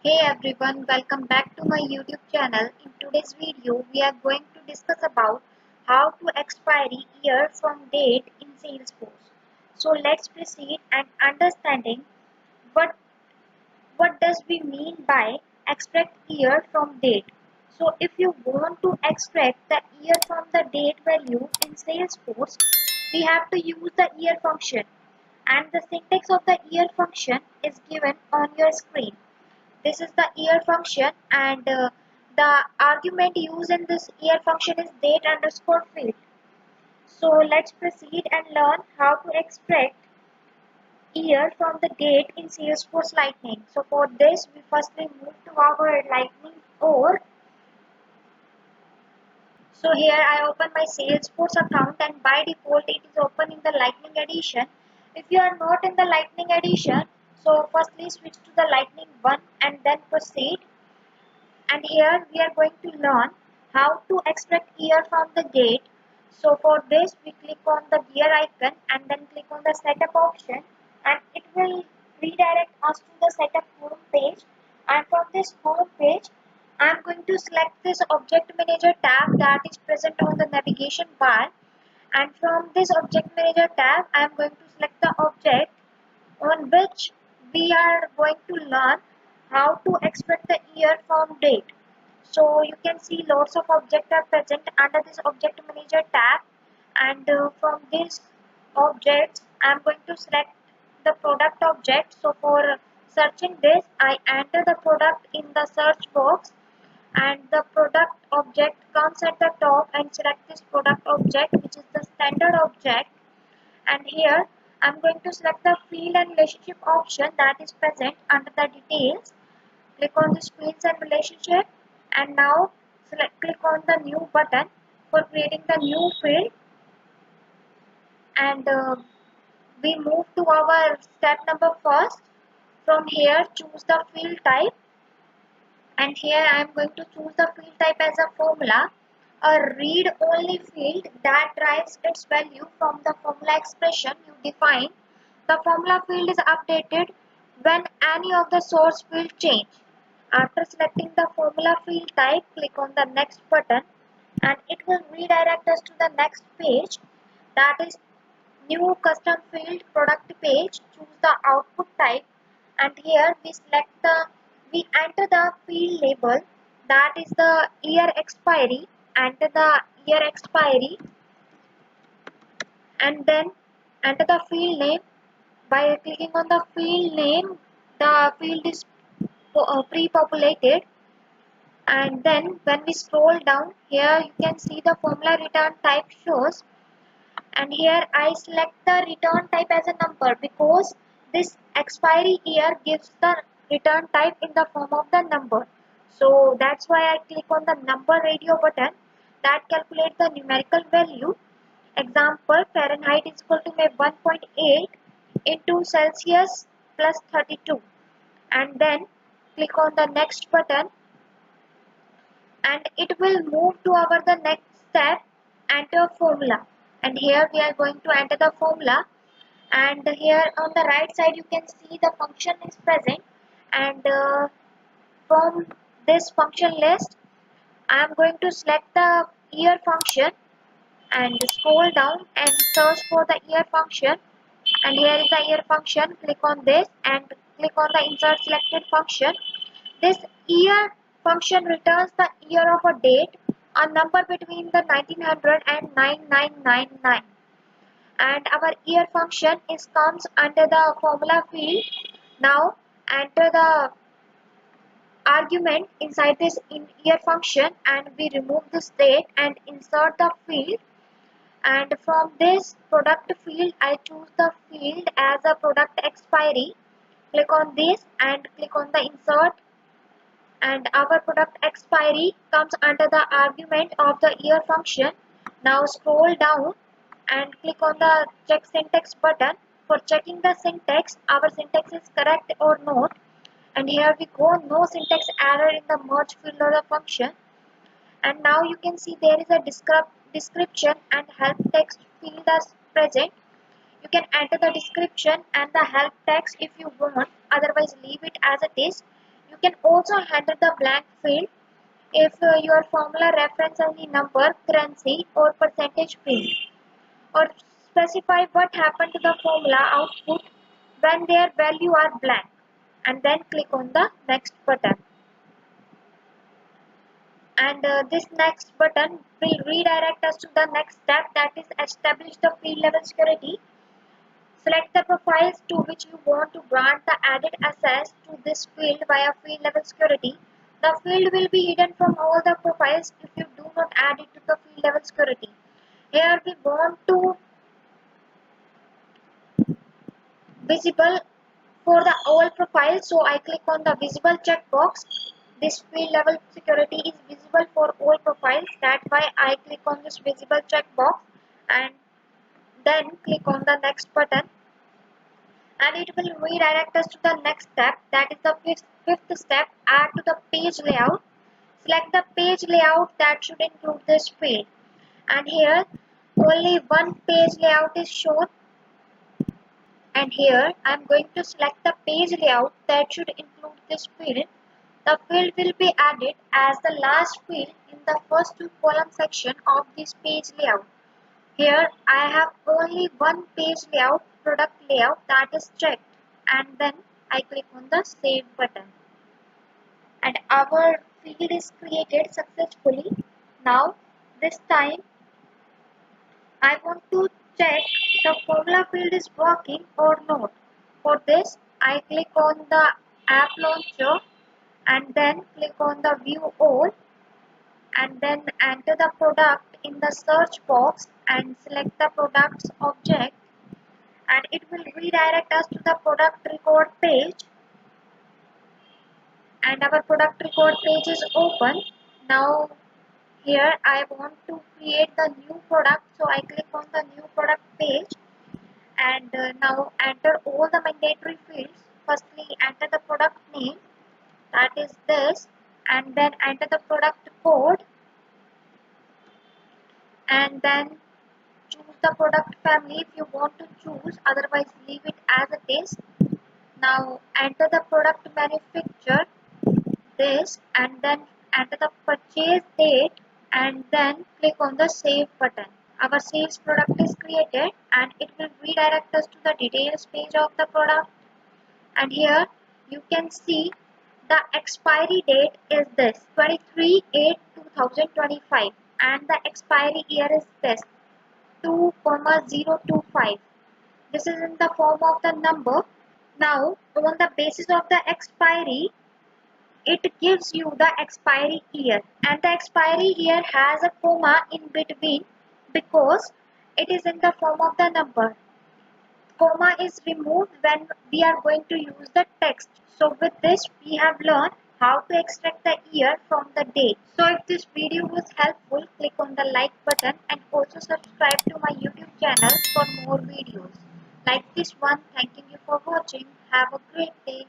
Hey everyone, welcome back to my YouTube channel. In today's video, we are going to discuss about how to expiry year from date in Salesforce. So let's proceed and understanding what what does we mean by extract year from date. So if you want to extract the year from the date value in Salesforce, we have to use the year function, and the syntax of the year function is given on your screen. This is the year function, and the argument used in this year function is date underscore field. So let's proceed and learn how to extract year from the date in Salesforce Lightning. So for this, we firstly move to our Lightning core. So here I open my Salesforce account, and by default it is open in the Lightning edition. If you are not in the Lightning edition, so firstly switch to the Lightning 1 and then proceed. And here we are going to learn how to extract year from the date. So for this we click on the gear icon and then click on the setup option, and it will redirect us to the setup home page. And from this home page I am going to select this object manager tab that is present on the navigation bar, and from this object manager tab I am going to select the object on which we are going to learn how to extract the year from date. So you can see lots of objects are present under this object manager tab, and from these objects I am going to select the product object. So for searching this, I enter the product in the search box, and the product object comes at the top, and select this product object, which is the standard object. And here I'm going to select the field and relationship option that is present under the details. Click on this fields and relationship, and now click on the new button for creating the new field. And we move to our step number first. From here choose the field type, and here I am going to choose the field type as a formula, a read only field that derives its value from the formula expression you define. The formula field is updated when any of the source field change. After selecting the formula field type, click on the next button, and it will redirect us to the next page, that is new custom field product page. Choose the output type, and here we enter the field label, that is the year expiry. Enter the year expiry, and then enter the field name. By clicking on the field name, the field is pre-populated. And then when we scroll down, here you can see the formula return type shows, and here I select the return type as a number because this expiry year gives the return type in the form of the number. So that's why I click on the number radio button that calculates the numerical value. Example, Fahrenheit is equal to 1.8 into Celsius plus 32, and then click on the next button, and it will move to our the next step, enter formula. And here we are going to enter the formula, and here on the right side you can see the function is present. And from this function list I am going to select the year function and scroll down and search for the year function. And here is the year function. Click on this and click on the insert selected function. This year function returns the year of a date, a number between the 1900 and 9999. And our year function is comes under the formula field. Now enter the argument inside this year function, and we remove this date and insert the field. And from this product field I choose the field as a product expiry. Click on this and click on the insert, and our product expiry comes under the argument of the year function. Now scroll down and click on the check syntax button for checking the syntax, our syntax is correct or not. And here we go, no syntax error in the merge field or the function. And now you can see there is a description and help text field as present. You can enter the description and the help text if you want, otherwise leave it as it is. You can also enter the blank field if your formula reference any number, currency or percentage field, or specify what happened to the formula output when their value are blank, and then click on the next button. And this next button will redirect us to the next step, that is establish the field level security. Select the profiles to which you want to grant the added access to this field via field level security. The field will be hidden from all the profiles if you do not add it to the field level security. Here we want to visible for the all profiles, so I click on the visible checkbox. This field level security is visible for all profiles, that's why I click on this visible checkbox and then click on the next button, and it will redirect us to the next step, that is the fifth step, add to the page layout. Select the page layout that should include this field, and here only one page layout is shown, and here I am going to select the page layout that should include this field. The field will be added as the last field in the first two column section of this page layout. Here I have only one page layout, product layout, that is checked, and then I click on the save button, and our field is created successfully. Now this time I want to check the formula field is working or not. For this I click on the app launcher and then click on the view all, and then enter the product in the search box and select the products object, and it will redirect us to the product record page, and our product record page is open. Now here I want to create the new product, so I click on the new product page, and now enter all the mandatory fields. Firstly enter the product name, that is this, and then enter the product code, and then choose the product family if you want to choose, otherwise leave it as it is. Now enter the product manufacturer, this, and then enter the purchase date, and then click on the save button. Our sales product is created, and it will redirect us to the details page of the product, and here you can see the expiry date is this 23/8/2025, and the expiry year is this 2,025. This is in the form of the number. Now on the basis of the expiry, it gives you the expiry year, and the expiry year has a comma in between because it is in the form of the number. Comma is removed when we are going to use the text. So with this we have learned how to extract the year from the date. So if this video was helpful, click on the like button and also subscribe to my YouTube channel for more videos like this one. Thanking you for watching. Have a great day.